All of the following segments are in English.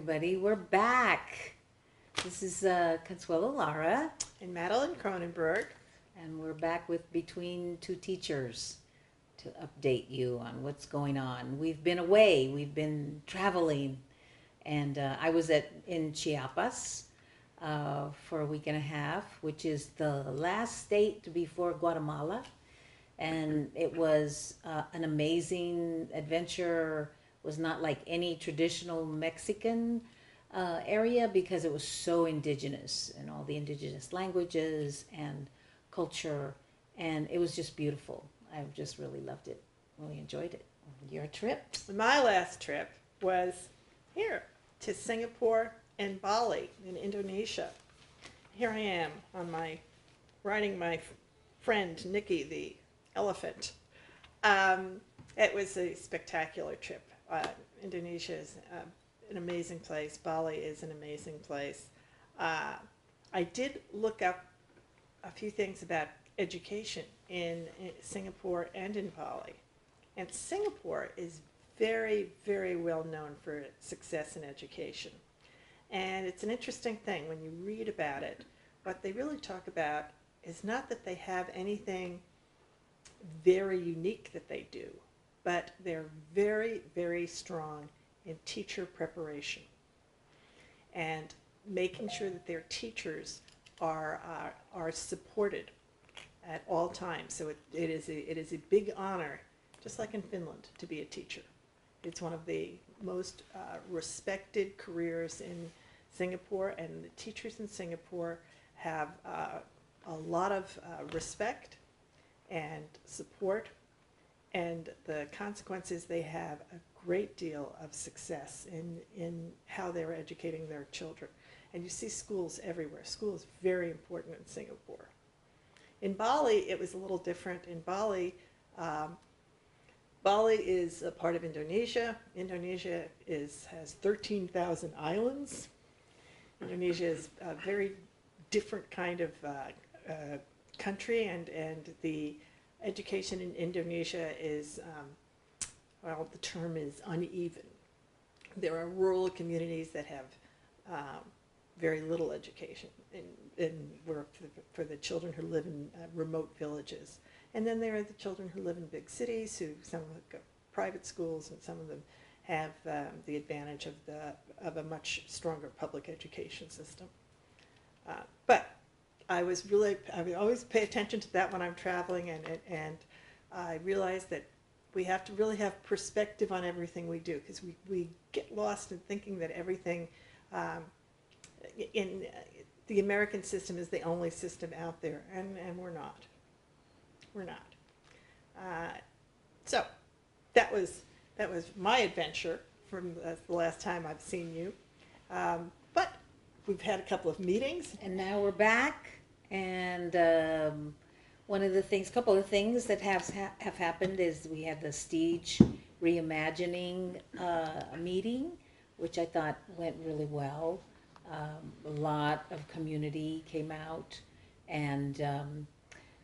everybody. We're back. This is Consuelo Lara, And Madeline Kronenberg. and we're back with Between Two Teachers to update you on what's going on. We've been away, we've been traveling, and I was in Chiapas for a week and a half, which is the last state before Guatemala. And it was an amazing adventure. Was not like any traditional Mexican area because it was so indigenous and all the indigenous languages and culture, and it was just beautiful. I just really loved it, really enjoyed it. Your trip? My last trip was here to Singapore and Bali in Indonesia. Here I am on riding my friend Nikki the elephant. It was a spectacular trip. Indonesia is an amazing place. Bali is an amazing place. I did look up a few things about education in Singapore and in Bali. And Singapore is very, very well known for its success in education. And it's an interesting thing when you read about it. What they really talk about is not that they have anything very unique that they do, but they're very, very strong in teacher preparation and making sure that their teachers are supported at all times. So it is a big honor, just like in Finland, to be a teacher. It's one of the most respected careers in Singapore, and the teachers in Singapore have a lot of respect and support, and the consequences, they have a great deal of success in how they're educating their children. And you see schools everywhere. School is very important in Singapore. In Bali, it was a little different. In Bali, Bali is a part of Indonesia. Indonesia has 13,000 islands. Indonesia is a very different kind of country, and the education in Indonesia is, well, the term is uneven. There are rural communities that have very little education and work for the children who live in remote villages. And then there are the children who live in big cities, who some of them go private schools, and some of them have the advantage of a much stronger public education system. But I would always pay attention to that when I'm traveling, and I realized that we have to really have perspective on everything we do, because we get lost in thinking that everything in the American system is the only system out there, and we're not. We're not. So that was my adventure from the last time I've seen you. But we've had a couple of meetings, And now we're back, and couple of things that have happened is we had the Stege Reimagining meeting, which I thought went really well. A lot of community came out, and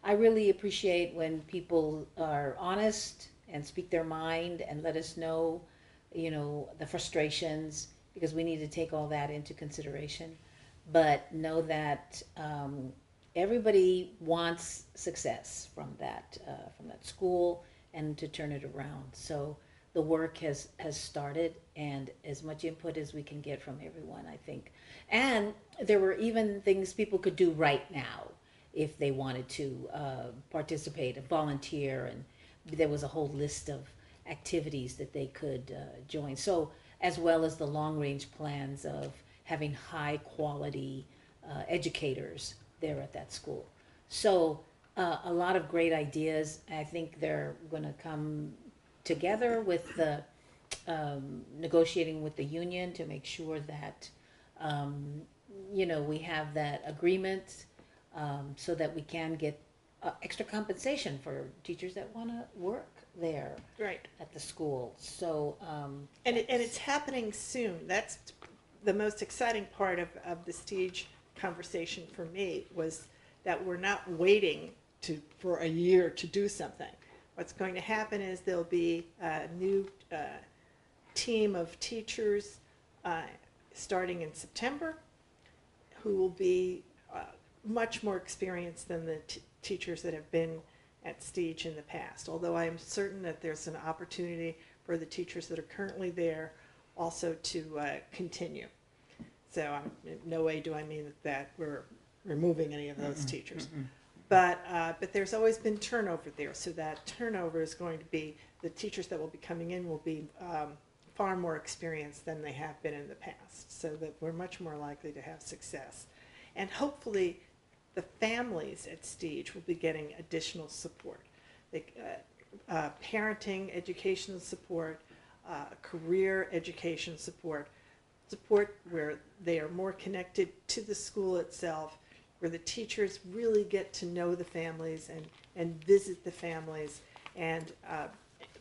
I really appreciate when people are honest and speak their mind and let us know, the frustrations, because we need to take all that into consideration. But know that everybody wants success from that school, and to turn it around. So the work has started, and as much input as we can get from everyone, I think. And there were even things people could do right now if they wanted to participate and volunteer, and there was a whole list of activities that they could join. So as well as the long-range plans of having high-quality educators there at that school. So a lot of great ideas. I think they're going to come together with the negotiating with the union to make sure that we have that agreement, so that we can get extra compensation for teachers that want to work there, right, at the school. So and it's happening soon. That's the most exciting part of the Stege conversation for me, was that we're not waiting for a year to do something. What's going to happen is there'll be a new team of teachers starting in September, who will be much more experienced than the teachers that have been at Stege in the past. Although I am certain that there's an opportunity for the teachers that are currently there also to continue. So in no way do I mean that we're removing any of those teachers. But there's always been turnover there, so that turnover is going to be, the teachers that will be coming in will be far more experienced than they have been in the past, so that we're much more likely to have success. And hopefully the families at Stege will be getting additional support. Parenting, educational support, career education support where they are more connected to the school itself, where the teachers really get to know the families and visit the families, and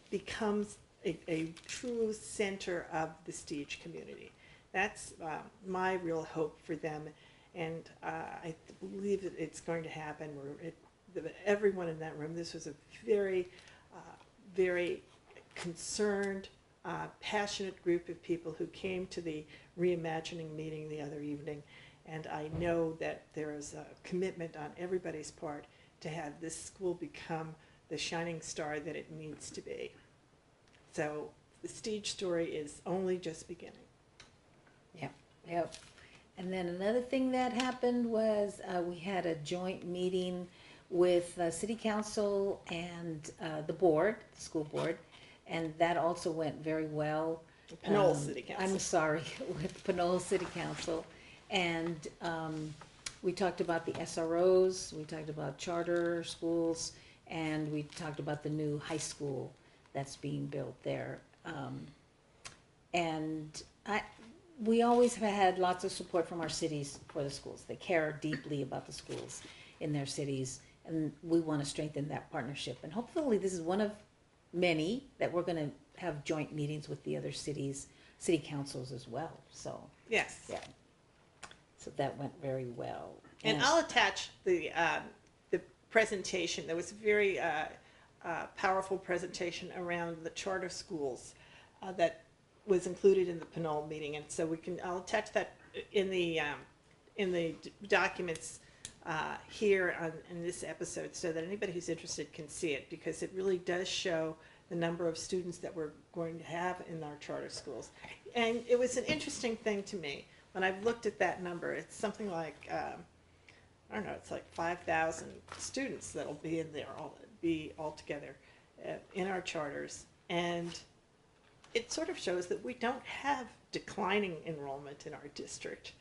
becomes a true center of the Stege community. That's my real hope for them, and I believe that it's going to happen. Everyone in that room, this was a very, very concerned, passionate group of people who came to the Reimagining meeting the other evening, and I know that there is a commitment on everybody's part to have this school become the shining star that it needs to be. So the Stege story is only just beginning. Yep. And then another thing that happened was we had a joint meeting with City Council and the board, the school board, and that also went very well. Pinole City Council. I'm sorry, with Pinole City Council. And we talked about the SROs, we talked about charter schools, and we talked about the new high school that's being built there. We always have had lots of support from our cities for the schools. They care deeply about the schools in their cities, and we want to strengthen that partnership. And hopefully this is one of many that we're going to have joint meetings with the other cities, city councils as well. So yes, yeah. So that went very well. And I'll attach the presentation. There was a very powerful presentation around the charter schools that was included in the Pinole meeting, and so I'll attach that in the documents here in this episode, so that anybody who's interested can see it, because it really does show the number of students that we're going to have in our charter schools. And it was an interesting thing to me when I've looked at that number. It's something like I don't know, it's like 5,000 students that'll be in there, all together in our charters, and it sort of shows that we don't have declining enrollment in our district.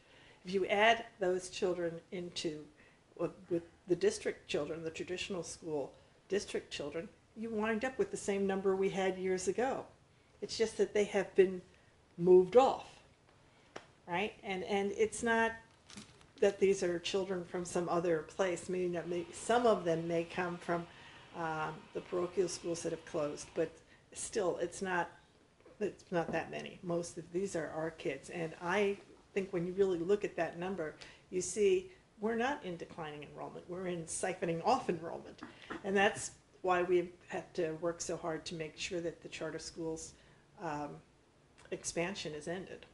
If you add those children into with the district children, the traditional school district children, you wind up with the same number we had years ago. It's just that they have been moved off, right? And it's not that these are children from some other place, meaning that some of them may come from the parochial schools that have closed, but still it's not that many. Most of these are our kids, and I think when you really look at that number, you see we're not in declining enrollment, we're in siphoning off enrollment, and that's why we've had to work so hard to make sure that the charter schools expansion is ended.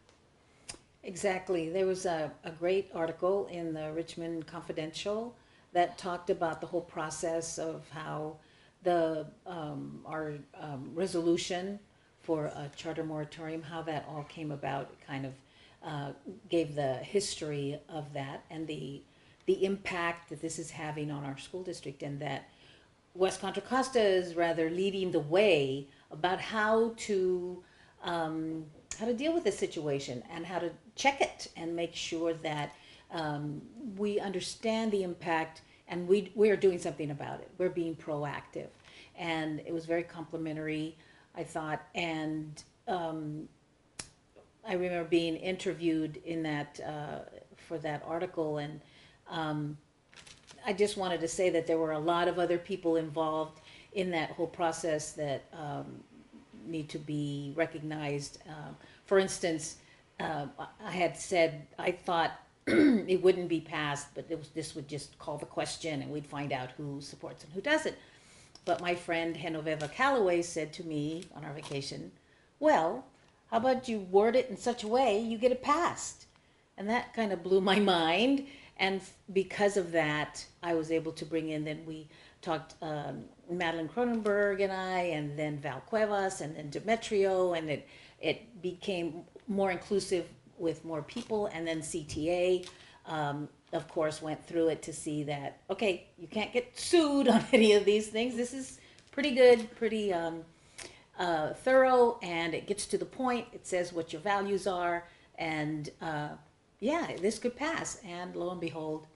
Exactly. There was a great article in the Richmond Confidential that talked about the whole process of how our resolution for a charter moratorium, how that all came about. It kind of gave the history of that and the impact that this is having on our school district, and that West Contra Costa is rather leading the way about how to deal with this situation and how to check it and make sure that we understand the impact, and we are doing something about it. We're being proactive, and it was very complimentary, I thought. And I remember being interviewed in that for that article, and I just wanted to say that there were a lot of other people involved in that whole process that need to be recognized. For instance, I had said I thought it wouldn't be passed, but this would just call the question and we'd find out who supports and who doesn't. But my friend Genoveva Calloway said to me on our vacation, well, How about you word it in such a way you get it passed? And that kind of blew my mind. And because of that, I was able to bring in, then we talked, Madeline Kronenberg and I, and then Val Cuevas, and then Demetrio, and it became more inclusive with more people. And then CTA, of course, went through it to see that, okay, you can't get sued on any of these things. This is pretty good, pretty thorough, and it gets to the point. It says what your values are, and yeah, this could pass. And lo and behold,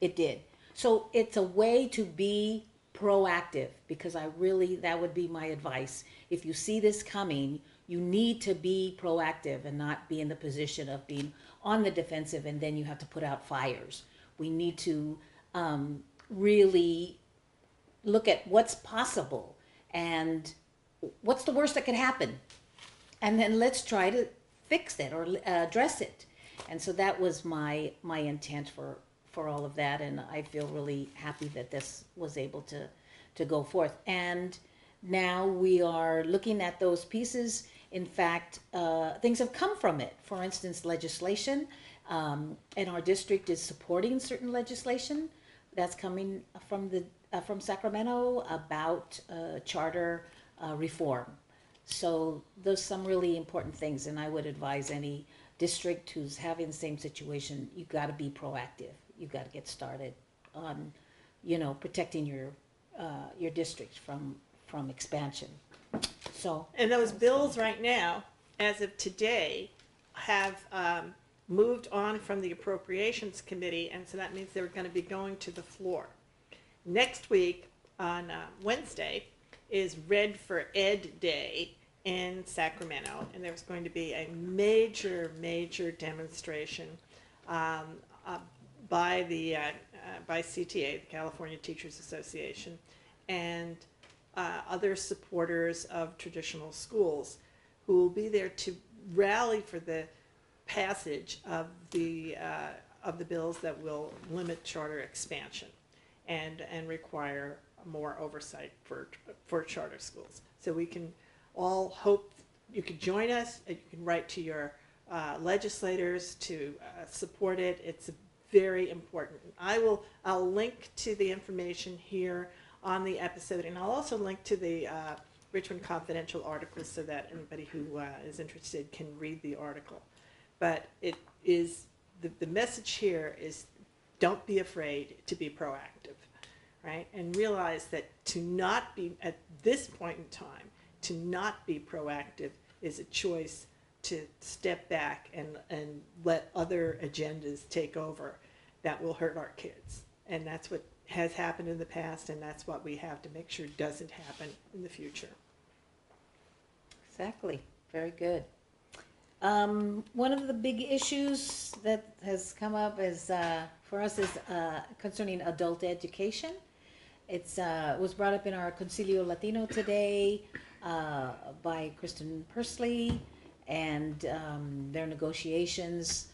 it did. So it's a way to be proactive, because that would be my advice. If you see this coming, you need to be proactive and not be in the position of being on the defensive, and then you have to put out fires. We need to really look at what's possible and what's the worst that could happen, and then let's try to fix it or address it. And so that was my intent for all of that, and I feel really happy that this was able to go forth. And now we are looking at those pieces. In fact, things have come from it. For instance, legislation, and our district is supporting certain legislation that's coming from Sacramento about charter reform. So there's some really important things, and I would advise any district who's having the same situation, you've got to be proactive. You've got to get started on, protecting your district from expansion. So. And those bills right now, as of today, have moved on from the Appropriations Committee, and so that means they're going to be going to the floor. Next week, on Wednesday, is Red for Ed Day in Sacramento, and there's going to be a major demonstration by CTA, the California Teachers Association, and other supporters of traditional schools, who will be there to rally for the passage of the bills that will limit charter expansion and require more oversight for charter schools. So we can all hope you could join us. You can write to your legislators to support it. It's very important. I'll link to the information here on the episode, and I'll also link to the Richmond Confidential article so that anybody who is interested can read the article. But it is the message here is, don't be afraid to be proactive, right? And realize that to not be, at this point in time, to not be proactive is a choice to step back and let other agendas take over that will hurt our kids. And that's what has happened in the past, and that's what we have to make sure doesn't happen in the future. Exactly. Very good. One of the big issues that has come up is for us is concerning adult education. It was brought up in our Concilio Latino today by Kristen Persley and their negotiations.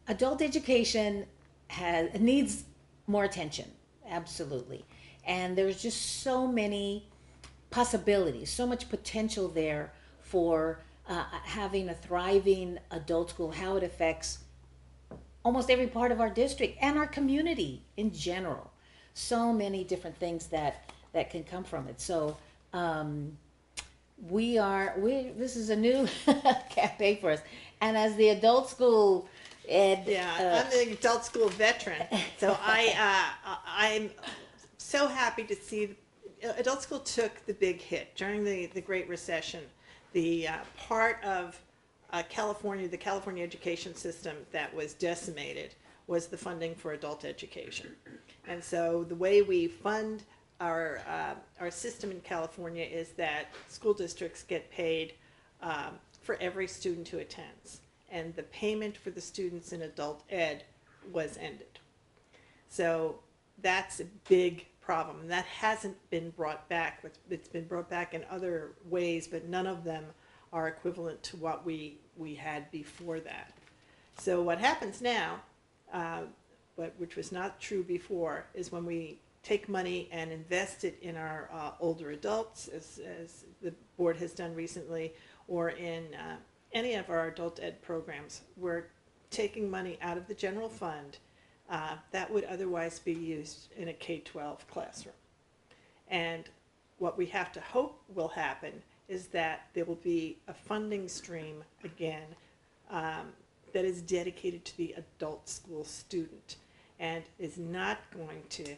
Adult education needs more attention, absolutely. And there's just so many possibilities, so much potential there for having a thriving adult school, how it affects almost every part of our district and our community in general. So many different things that can come from it. So this is a new campaign for us. And as the adult school I'm the adult school veteran, so I'm so happy to see adult school took the big hit during the Great Recession. The part of California, the California education system that was decimated was the funding for adult education. And so the way we fund our system in California is that school districts get paid for every student who attends. And the payment for the students in adult ed was ended. So that's a big problem. And that hasn't been brought back. It's been brought back in other ways, but none of them are equivalent to what we had before that. So what happens now, which was not true before, is when we take money and invest it in our older adults, as the board has done recently, or in any of our adult ed programs, we're taking money out of the general fund that would otherwise be used in a K-12 classroom. And what we have to hope will happen is that there will be a funding stream again that is dedicated to the adult school student and is not going to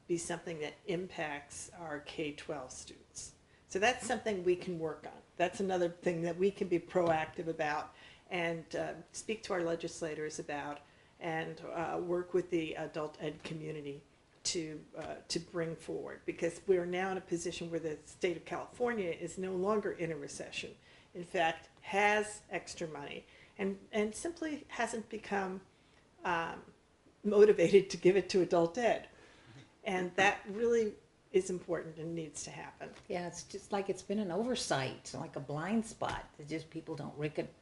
be something that impacts our K-12 students. So that's something we can work on. That's another thing that we can be proactive about and speak to our legislators about and work with the adult ed community to bring forward, because we are now in a position where the state of California is no longer in a recession. In fact, has extra money and simply hasn't become motivated to give it to adult ed. And that really is important and needs to happen. Yeah, it's just like it's been an oversight, like a blind spot that just people don't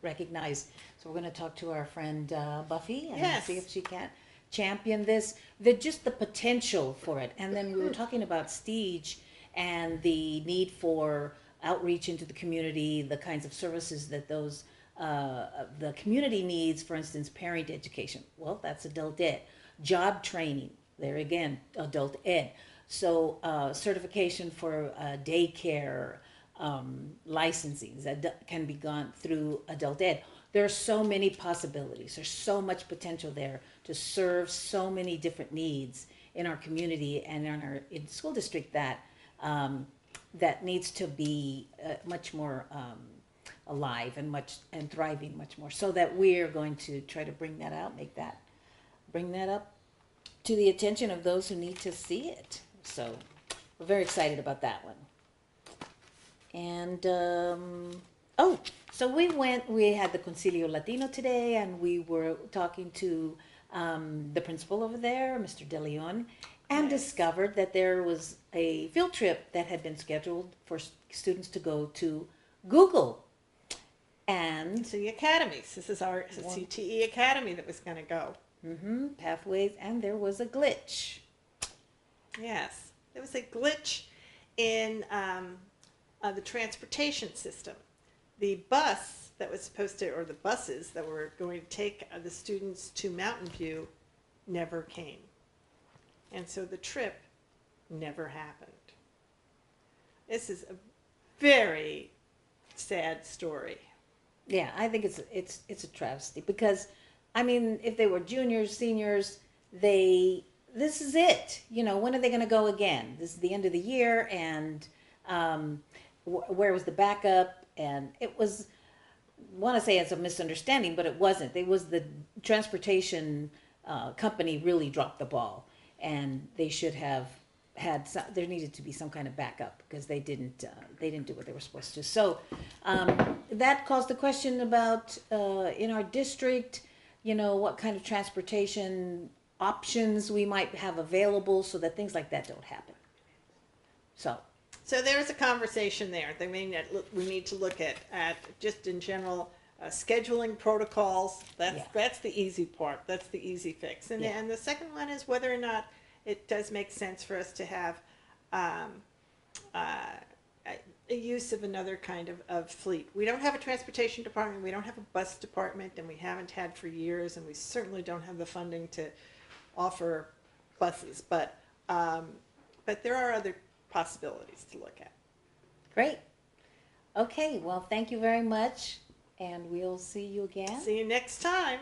recognize. So we're going to talk to our friend Buffy and Yes. see if she can champion this. Just the potential for it. And then we were talking about Stege and the need for outreach into the community, the kinds of services that those the community needs. For instance, parent education. Well, that's adult ed. Job training. There again, adult ed. So certification for daycare licensing that can be gone through adult ed. There are so many possibilities. There's so much potential there to serve so many different needs in our community and in our school district that that needs to be much more alive and thriving much more. So that we're going to try to bring that out, bring that up to the attention of those who need to see it. So we're very excited about that one. And so we had the Concilio Latino today, and we were talking to the principal over there, Mr. De Leon, and Yes. discovered that there was a field trip that had been scheduled for students to go to Google. And To the academies. This is our CTE academy that was going to go. pathways, and there was a glitch. Yes, there was a glitch in the transportation system. The bus that was supposed to, or the buses that were going to take the students to Mountain View never came. And so the trip never happened. This is a very sad story. Yeah, I think it's a travesty because, I mean, if they were juniors, seniors, this is it. You know, when are they going to go again? This is the end of the year, and where was the backup? And it was, I want to say it's a misunderstanding, but it wasn't. It was the transportation company really dropped the ball, and they should have had some, there needed to be some kind of backup because they didn't do what they were supposed to. So that caused the question about in our district, you know, what kind of transportation options we might have available so that things like that don't happen. So there's a conversation there. I mean, we need to look at just in general scheduling protocols. That's the easy part. That's the easy fix. And, and the second one is whether or not it does make sense for us to have a use of another kind of fleet. We don't have a transportation department. We don't have a bus department, and we haven't had for years. And we certainly don't have the funding to offer buses. But there are other possibilities to look at. Great. Okay, well, thank you very much, and we'll see you again. See you next time.